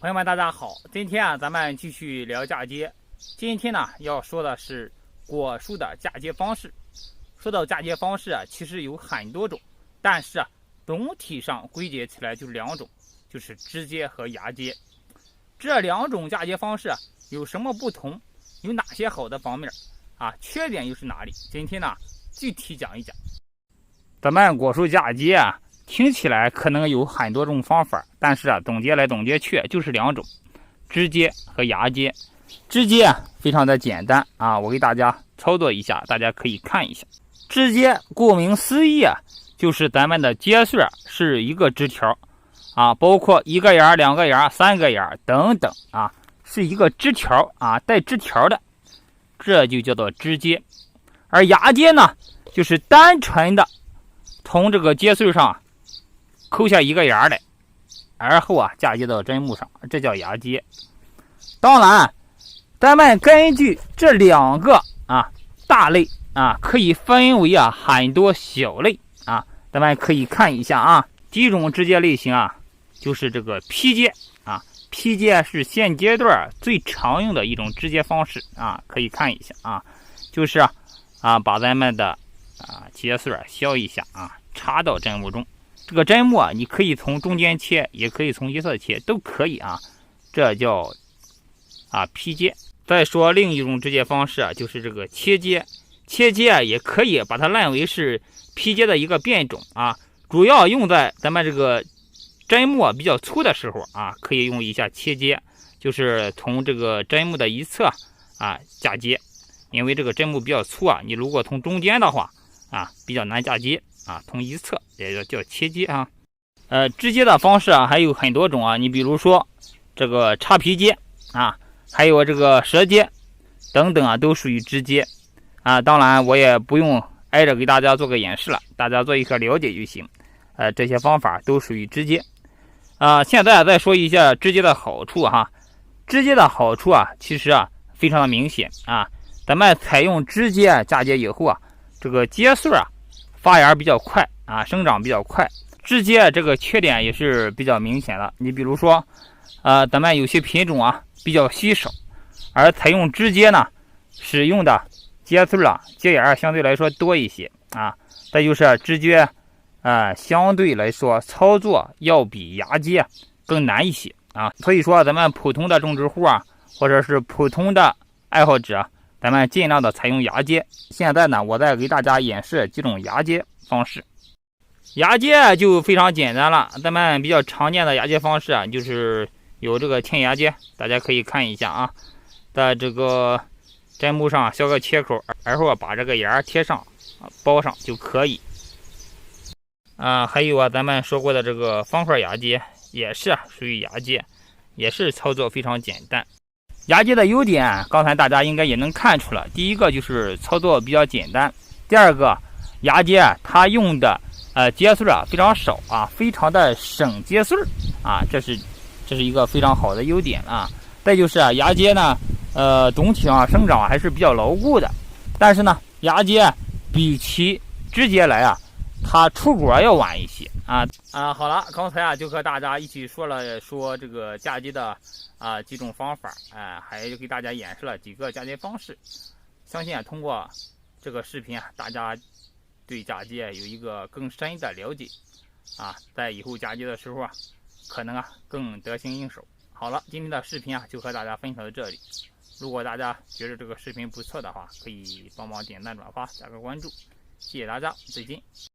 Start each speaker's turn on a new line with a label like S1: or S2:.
S1: 朋友们，大家好！今天咱们继续聊嫁接。今天呢，要说的是果树的嫁接方式。说到嫁接方式其实有很多种，但是总体上归结起来就两种，就是枝接和芽接。这两种嫁接方式有什么不同？有哪些好的方面缺点又是哪里？今天呢，具体讲一讲。咱们果树嫁接听起来可能有很多种方法，但是总结来总结去就是两种，枝接和芽接。枝接非常的简单我给大家操作一下，大家可以看一下。枝接顾名思义就是咱们的接穗是一个枝条包括一个芽、两个芽、三个芽等等是一个枝条带枝条的，这就叫做枝接。而芽接呢，就是单纯的从这个接穗上抠下一个芽来，而后嫁接到针木上，这叫芽接。当然，咱们根据这两个大类可以分为很多小类咱们可以看一下第一种枝接类型就是这个披接披接是现阶段最常用的一种枝接方式可以看一下就是把咱们的接穗削一下插到针木中。这个针木你可以从中间切，也可以从一侧切，都可以这叫披接。再说另一种枝接方式就是这个切接。切接也可以把它认为是披接的一个变种主要用在咱们这个针木比较粗的时候可以用一下切接，就是从这个针木的一侧嫁接。因为这个针木比较粗你如果从中间的话比较难嫁接从一侧也叫切接枝接的方式还有很多种你比如说这个插皮接还有这个蛇接等等都属于枝接当然我也不用挨着给大家做个演示了，大家做一个了解就行。这些方法都属于枝接现在再说一下枝接的好处枝接的好处其实非常的明显咱们采用枝接嫁接以后这个接穗发芽比较快生长比较快。枝接这个缺点也是比较明显的，你比如说咱们有些品种比较稀少，而采用枝接呢，使用的接穗接芽相对来说多一些再就是枝接相对来说操作要比芽接更难一些所以说咱们普通的种植户或者是普通的爱好者，咱们尽量的采用芽接。现在呢，我再给大家演示几种芽接方式。芽接就非常简单了，咱们比较常见的芽接方式就是有这个扦芽接，大家可以看一下在这个针木上削个切口，然后把这个芽贴上包上就可以还有咱们说过的这个方块芽接也是属于芽接，也是操作非常简单。芽接的优点刚才大家应该也能看出了，第一个就是操作比较简单，第二个芽接它用的接穗非常少非常的省接穗这是一个非常好的优点再就是芽接呢总体上生长还是比较牢固的，但是呢芽接比起枝接来它出果要晚一些好了，刚才就和大家一起说这个嫁接的几种方法还给大家演示了几个嫁接方式。相信通过这个视频大家对嫁接有一个更深的了解在以后嫁接的时候可能更得心应手。好了，今天的视频就和大家分享到这里。如果大家觉得这个视频不错的话，可以帮忙点赞转发加个关注，谢谢大家，再见。